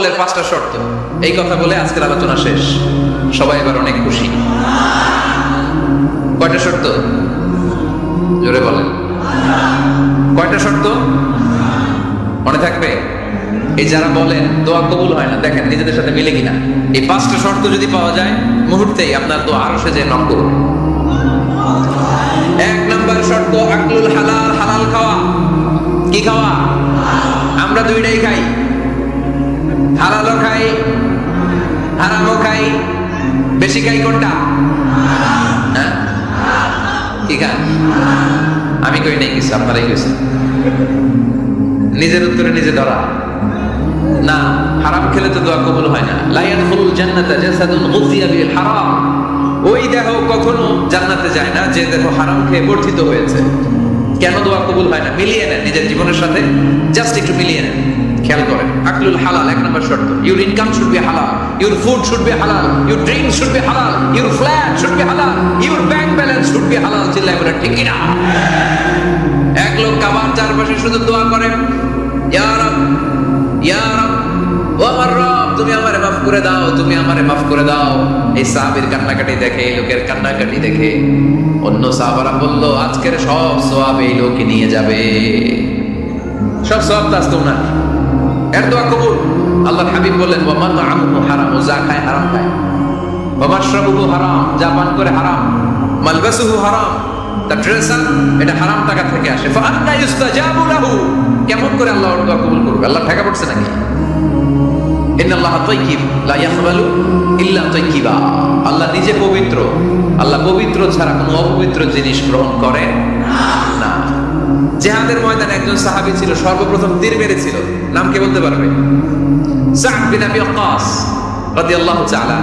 কবুলের 5টা শর্ত। এই কথা বলে আজকের আলোচনা শেষ। সবাই এবার অনেক খুশি। কয়টা শর্ত? জোরে বলেন। কয়টা শর্ত মনে থাকবে? এই যারা বলেন দোয়া কবুল হয় না, দেখেন নিজেদের সাথে মিলে কিনা। এই 5টা শর্ত যদি পাওয়া যায়, মুহূর্তেই আপনার দোয়া আরো সে যে নক করবে। 1 নাম্বার শর্ত আকলুল হালাল, হালাল খাওয়া। কি খাওয়া? আমরা দুইটাই খাই, হালালও খাই হারামও খাই। বেশি খাই কোনটা? হ্যাঁ, কি খান? আমি কই নাই কিছু, আপনারাই কইছেন। নিজের উত্তরে নিজে ধরা না। হারাম খেলে তো দোয়া কবুল হয় না। লা ইয়াদখুলুল জান্নাতা জাসাদুন গুযিয়া বিল হারাম। ওই দেহ কখনো জান্নাতে যায় না যে দেহ হারাম খেয়ে বর্ধিত হয়েছে। কেন দোয়া কবুল হয় না? মিলিয়ে নেন নিজের জীবনের সাথে, জাস্ট একটু মিলিয়ে নেন, খেয়াল করেন। আকলুল হালাল 1 নম্বর শর্ত। ইউর ইনকাম শুড বি হালাল, ইউর ফুড শুড বি হালাল, ইউর ড্রিঙ্ক শুড বি হালাল, ইউর ফ্ল্যাট শুড বি হালাল, your bank balance should be হালাল। চিল্লায় বলেন ঠিক কিনা? এক লোক কাবার চারপাশে শুধু দোয়া করে, ইয়া রব, ইয়া রব, ও আমার রব, তুমি আমারে মাফ করে দাও, তুমি আমারে মাফ করে দাও। এই সাহাবীর কান্নাকাটি দেখে, এই লোকের কান্নাকাটি দেখে অন্য সাহাবারা বলল, আজকের সব সওয়াব এই লোকে নিয়ে যাবে। সব সওয়াব তো আজকে ওনার। এর দোয়া কবুল। আল্লাহর হাবিব বললেন, ওয়া মাতআমুহু হারাম, ও যা খায় হারাম খায়। ওয়া মাশরাবুহু হারাম, যা পান করে হারাম। মালবাসুহু হারাম, তার ড্রেস এটা হারাম টাকা থেকে আসে। ফা আন্না ইউস্তাজাবু লাহু, কেমন করে আল্লাহ ওর দোয়া কবুল করবে? আল্লাহ ঠেকা পড়ছে নাকি? ইন্নাল্লাহা তাইয়্যিব লা ইয়াকবালু ইল্লা তাইয়্যিবা। আল্লাহ নিজে পবিত্র, আল্লাহ পবিত্র ছাড়া কোনো অপবিত্র জিনিস গ্রহণ করে না। জিহাদের ময়দানে একজন সাহাবী ছিল, সর্বপ্রথম তীর মেরেছিল। নাম কে বলতে পারবে? সাদ বিন আবি ওয়াক্কাস রাদিয়াল্লাহু তাআলা।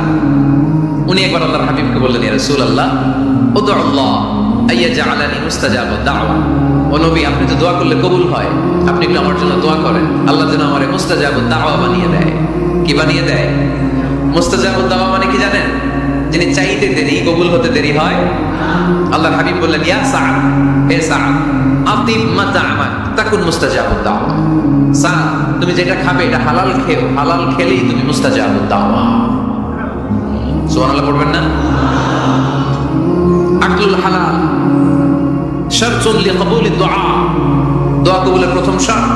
উনি একবার আল্লাহর হাবিবকে বললেন, ইয়া রাসূলুল্লাহ, উদউল্লাহ আইয়াজআলানি মুস্তাজাবাদ দাওয়া। ও নবী, আপনি তো দোয়া করলে কবুল হয়, আপনি একটু আমার জন্য দোয়া করেন, আল্লাহ যেন আমারে মুস্তাজাবাদ দাওয়া বানিয়ে দেয়। কি বানিয়ে দেয়? মুস্তাজাবাদ দাওয়া মানে কি জানেন? যিনি চাইতে দেরি, কবুল হতে দেরি হয়। আল্লাহর হাবিব বললেন, ইয়া সাদ, হে সাদ, আতিব মাতাআমাক তাকুন মুস্তাজাবাদ দাওয়া। সাদ, তুমি যেটা খাবে এটা হালাল খেও, হালাল খেলেই তুমি মুস্তাজাবাদ দাওয়া। সুবহানাল্লাহ পড়বেন না? আকলুল হালাল শারতুন লিকবুলি দুআ, দোয়া কবুলের প্রথম শর্ত।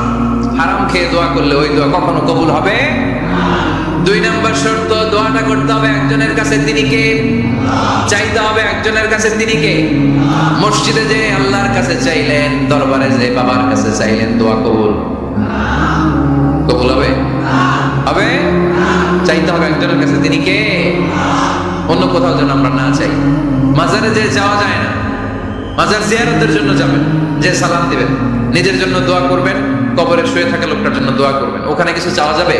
হারাম খেয়ে দোয়া করলে ওই দোয়া কখনো কবুল হবে না। 2 নম্বর শর্ত, দোয়াটা করতে হবে একজনের কাছে, তিনি কে? চাইতে হবে একজনের কাছে, তিনি কে? মসজিদে যে আল্লাহর কাছে চাইলেন, দরবারে যে বাবার কাছে চাইলেন, দোয়া কবুল কবুল হবে? হবে? চাইতে হবে একজনের কাছে, তিনি কে? অন্য কোথাও যেন আমরা না চাই। মাজারে যে যাওয়া যায় না, মাজার জিয়ারতের জন্য যাবেন, যে সালাম দিবেন, নিজের জন্য দোয়া করবেন, কবরে শুয়ে থাকা লোকটার জন্য দোয়া করবেন। ওখানে কিছু চাওয়া যাবে?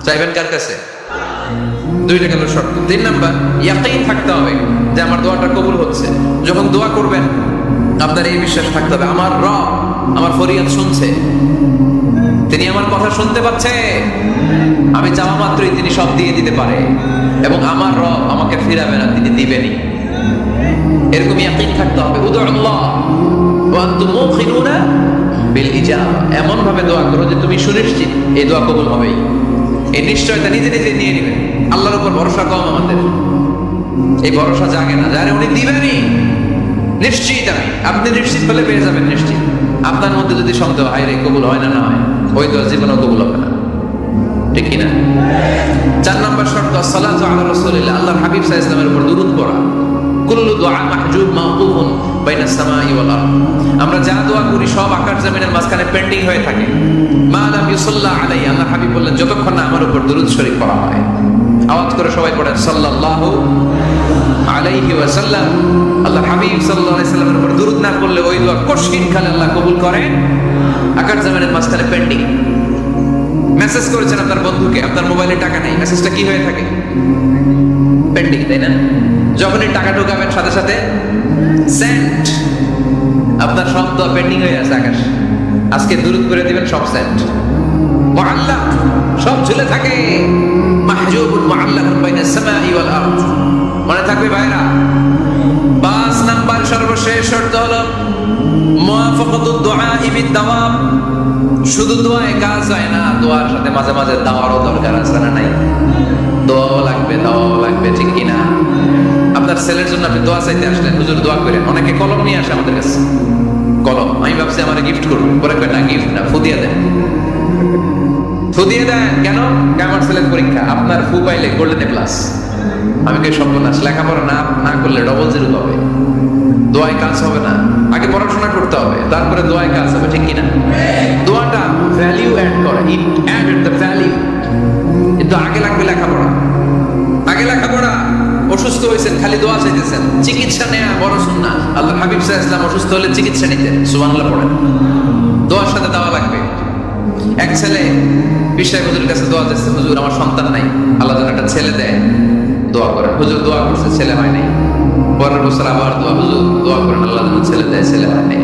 চাইবেন কার কাছে? 2টা গেল শর্ত। 3 নাম্বার, ইয়াকিন থাকতে হবে যে আমার দোয়াটা কবুল হচ্ছে। যখন দোয়া করবেন আপনার এই বিশ্বাস থাকতে হবে, আমার রব আমার ফরিয়াদ শুনছে, তিনি আমার কথা শুনতে পাচ্ছে, আমি চাওয়া মাত্রই তিনি সব দিয়ে দিতে পারে, এবং আমার রব আমাকে ফিরাবে না, তিনি দিবেনই। এরকম ইয়াকিন থাকতে হবে। উদউল্লাহ ওয়া আনতুম মুখিনুনা বিল ইজাবা, এমন ভাবে দোয়া করো যে তুমি সুনিশ্চিত এই দোয়া কবুল হবেই। এই নিশ্চয়তা নিজে নিজে নিয়ে নেবেন। আল্লাহর উপর ভরসা কম আমাদের, এই ভরসা জাগে না, যারে উনি দিবেনই নিশ্চিত। আপনি নিশ্চিত হলে পেয়ে যাবেন নিশ্চিত। আপনার মধ্যে যদি সন্দেহ হয় রে কবুল হয় না, না হয়, ওই দোয়া জীবনেও কবুল হবে না। ঠিক কিনা? 4 নম্বর শর্ত, সালাতু আলা রাসূলিল্লাহ, আল্লাহর হাবিব সাল্লাল্লাহু আলাইহি ওয়াসাল্লামের উপর দুরূদ পড়া। কুল্লু দুআ মাহজুব মাওকুফুন বাইনাস সামাই ওয়াল আরদ, আমরা যা দোয়া করি সব আকাশ জমিনের মাঝখানে পেন্ডিং হয়ে থাকে। মা লাম ইউসাল্লা আলাইহি, আল্লাহর হাবিব বললেন, যতক্ষণ না আমার উপর দুরূদ শরীফ পড়া হয়। আওয়াজ করে সবাই পড়েন সাল্লাল্লাহু আলাইহি ওয়াসাল্লাম। আল্লাহর হাবিব সাল্লাল্লাহু আলাইহি ওয়াসাল্লামের উপর দুরূদ না পড়লে ওই দোয়া কঠিন খালে আল্লাহ কবুল করে, আকাশ জমিনের মাঝখানে পেন্ডিং। মেসেজ করেছেন আপনার বন্ধুকে, আপনার মোবাইলে টাকা নেই, মেসেজটা কি হয়ে থাকে? পেন্ডিং, তাই না? যখনই টাকা ঢোকাবেন সাথে সাথে সেন্ট, আপনার সব দোয়া পেন্ডিং হয়ে আছে আকাশ। আজকে দুরূদ করে দিবেন, সব সেন্ট, মুআল্লাক, সব ঝুলে থাকে। মাহজুবুন মুআল্লাকুন বাইনাস সামাই ওয়াল আরদ, মনে থাকবে ভাইরা? 5 নাম্বার সর্বশেষ শর্ত হলো মুওয়াফাকাতুদ দুআ বিদ দাওয়াম, শুধু দোয়ায় কাজ হয় না, দোয়ার সাথে মাঝে মাঝে দাওয়ারও দরকার আছে না নাই? দোয়াও লাগবে, ঠিক কিনা? আপনার ছেলের জন্য আপনি দোয়া চাইতে আসলেন, হুজুর দোয়া করেন। অনেকে কলম নিয়ে আসে আমাদের কাছে, কলম। আমি ভাবছি আমার গিফট করবো, পরে কয় না, গিফট না, ফু দিয়ে দেন। কেন? আমার ছেলের পরীক্ষা, আপনার ফু পাইলে গোল্ডেন প্লাস। আমি কে সর্বনাশ, লেখাপড়া না করলে ডবল জিরো পাবে, দোয়ায় কাজ হবে না। আগে পড়াশোনা করতে হবে, তারপরে দোয়ায় কাজ হবে, ঠিক কিনা? দোয়াটা ভ্যালিউ অ্যাড করে, ইট অ্যাডেড দ্য ভ্যালিউ। কিন্তু আগে লাগবে লেখাপড়া, অসুস্থ হয়েছেন খালি দোয়া চাইতেছেন, চিকিৎসা নেয়া বড় সুন্নাহ। আল্লাহ হাবিব সাল্লাল্লাহু আলাইহি ওয়াসাল্লাম অসুস্থ হলে চিকিৎসা নিতেন, সুবহানাল্লাহ পড়েন। দোয়ার সাথে দেওয়া লাগবে। এক ছেলে বিশ্বাস হুজুরের কাছে দোয়া চাইছে, হুজুর আমার সন্তান নাই, আল্লাহ যেন একটা ছেলে দেয়, দোয়া করেন। হুজুর দোয়া করছে, ছেলে হয় নাই। পরের বছর আবার দোয়া, হুজুর দোয়া করেন আল্লাহ যেন ছেলে দেয়, ছেলে হয় নাই।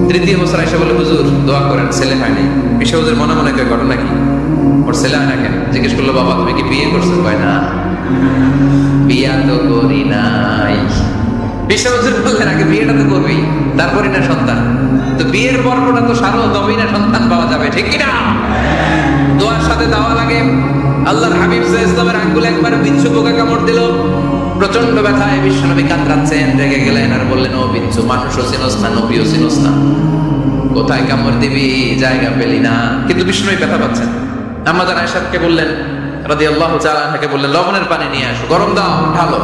তৃতীয় বছর এসে বলে, হুজুর দোয়া করেন, ছেলে হয় নাই। বিশ্বাস হুজুর মনে মনে কয়, ঘটনা কি? ওর ছেলে হয় না কেন? জিজ্ঞেস করলো, বাবা তুমি কি বিয়ে করছো? কয় না, বিয়া তো করি নাই। বিশ্বাস হুজুর বললেন, আগে বিয়েটা তো করবি, তারপরে না সন্তান। তো বিয়ের পর্বটা তো সারো, তবেই না সন্তান পাওয়া যাবে, ঠিক কিনা? দোয়ার সাথে দেওয়া লাগে। আল্লাহর হাবিব সাল্লাল্লাহু আলাইহি ওয়াসাল্লামের আঙ্গুলে একবার বিচ্ছু পোকা কামড় দিল, প্রচন্ড ব্যথায় বিশ্বনবী কাতরাচ্ছেন, রেগে গেলেন আর বললেন, ও বিচ্ছু, মানুষও চিনোস না, নবীও চিনোস না, কোথায় কামড় দিবি, জায়গা পেলি না। কিন্তু বিশ্বনবী ব্যথা পাচ্ছেন। আমাদের আয়েশাকে বললেন রাদিয়াল্লাহু তাআলা আনহাকে বললেন, লবণের পানি নিয়ে আসো, গরম দাও, ঢালো।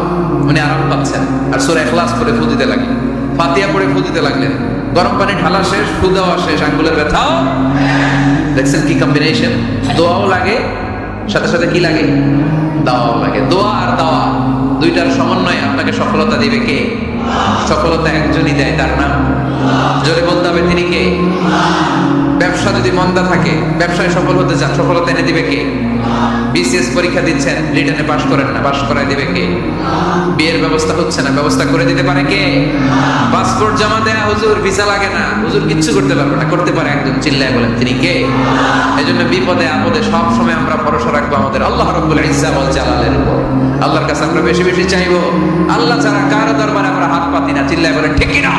উনি আরাম পাচ্ছেন আর সূরা ইখলাস পড়ে ফু দিতে লাগলেন, ফাতিহা পড়ে ফু দিতে লাগলেন। গরম পানি ঢালা শেষ, ফু দেওয়া শেষ, আঙ্গুলের ব্যথাও। দেখছেন কি কম্বিনেশন? দোয়াও লাগে, সাথে সাথে কি লাগে? দাওয়াও লাগে। দোয়া আর দাওয়া দুইটার সমন্বয়ে আপনাকে সফলতা দিবে কে? সফলতা একজনই দেয়, তার নাম জোরে বলতে হবে, তিনি কে? ব্যবসা যদি মন্দা থাকে, ব্যবসায় সফল হতে চান, সফলতা এনে দিবে কে? বিসিএস পরীক্ষা দিচ্ছেন, রিটেনে পাশ করেন না, পাশ করায় দিবে কে? বিয়ের ব্যবস্থা হচ্ছে না, ব্যবস্থা করে দিতে পারে কে? পাসপোর্ট জমা দেয়া, হুজুর ভিসা লাগে না, হুজুর কিচ্ছু করতে পারবে না, করতে পারে একজন, চিল্লায় বলেন তিনি কে? এই জন্য বিপদে আপদে সব সময় আমরা ভরসা রাখবো আমাদের আল্লাহ রাব্বুল ইজ্জা ওয়াল জালালের উপর। আল্লাহর কাছে আমরা বেশি বেশি চাইবো। আল্লাহ ছাড়া কারো দরবারে আমরা হাত পাতি না, চিল্লায় বলেন ঠিক কি না?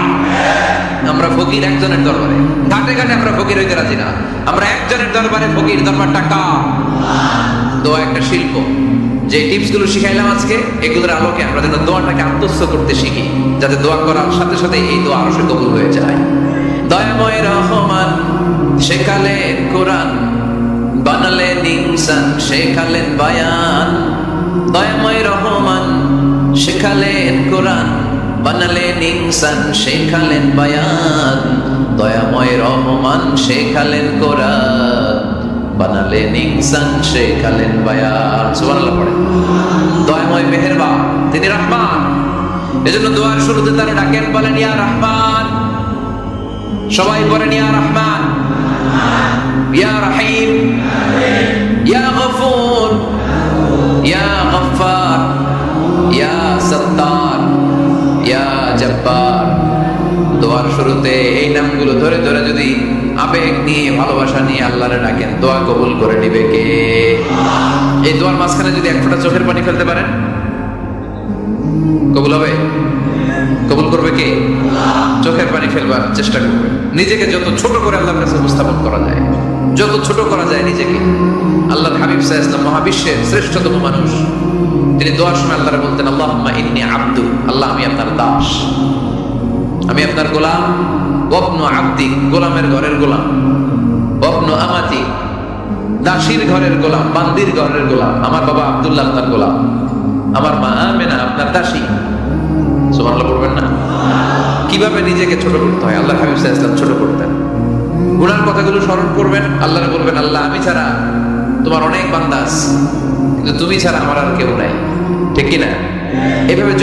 আমরা ফকির একজনের দরবারে, ঘাটে ঘাটে আমরা ফকির হইতে রাজি না, আমরা একজনের দরবারে ফকির। দরবারটা কার? দোয়া একটা শিল্প। যে টিপস গুলো শিখাইলাম আজকে, এগুলোর আলোকে আমরা যেন দোয়াটাকে আত্মস্থ করতে শিখি, যাতে দোয়া করার সাথে সাথে এই দোয়া আরো কবুল হয়ে যায়। দয়াময় রহমান শেখালেন কোরআন, বানালেন ইনসান, শেখালেন বায়ান। দয়াময় রহমান শেখালেন কোরআন, বানালেন ইনসান, শেখালেন বায়ান। দয়াময় রহমান শেখালেন কোরআন, বানালেন ইনসান, শেখালেন বায়ান। সুবহানাল্লাহ পড়ে। দয়াময় মেহেরবান, তিনি রহমান। এজন্য দোয়ার শুরুতে তারা ডাকেন, বলেন ইয়া রহমান। সবাই বলেন ইয়া রহমান, ইয়া রহিম, ইয়া গফুর, ইয়া গফফার, ইয়া সত্তার, ইয়া জব্বার। দোয়ার শুরুতে এই নামগুলো ধরে ধরে যদি আবেগ নিয়ে, ভালোবাসা নিয়ে আল্লাহরে ডাকেন, দোয়া কবুল করে নিবে কে? এই দোয়ার মাঝখানে যদি এক ফোঁটা চোখের পানি ফেলতে পারেন, কবুল হবে? কবুল করবে কে? চোখের পানি ফেলবার চেষ্টা করবে। নিজেকে যত ছোট করে আল্লাহর কাছে উপস্থাপন করা যায়, যত ছোট করা যায় নিজেকে। আল্লাহর হাবিব সাল্লাল্লাহু আলাইহি ওয়াসাল্লাম মহাবিশ্বের শ্রেষ্ঠতম মানুষ, তিনি দোয়ার সময় আল্লাহরে বলতেন, আল্লাহুম্মা ইন্নী আবদু, আল্লাহ আমি আপনার দাস, আমি আপনার গোলাম। ওয়াবনু আবদি, গোলামের ঘরের গোলাম। ওয়াবনু আমাতি, দাসীর ঘরের গোলাম, বান্দির ঘরের গোলাম। আমার বাবা আব্দুল্লাহ আপনার গোলাম, আমার মা আমেনা আপনার দাসী। সুবহানাল্লাহ পড়বেন না? কিভাবে নিজেকে ছোট করতে হয় আল্লাহর হাবিব সাল্লাল্লাহু আলাইহি ওয়াসাল্লাম ছোট করতেন। গুনার কথাগুলো স্মরণ করবেন, আল্লাহরে বলবেন, আল্লাহ আমি ছাড়া তোমার অনেক বান্দা আছে, কিন্তু তুমি ছাড়া আমার আর কেউ নাই, ঠিক কি না? এভাবে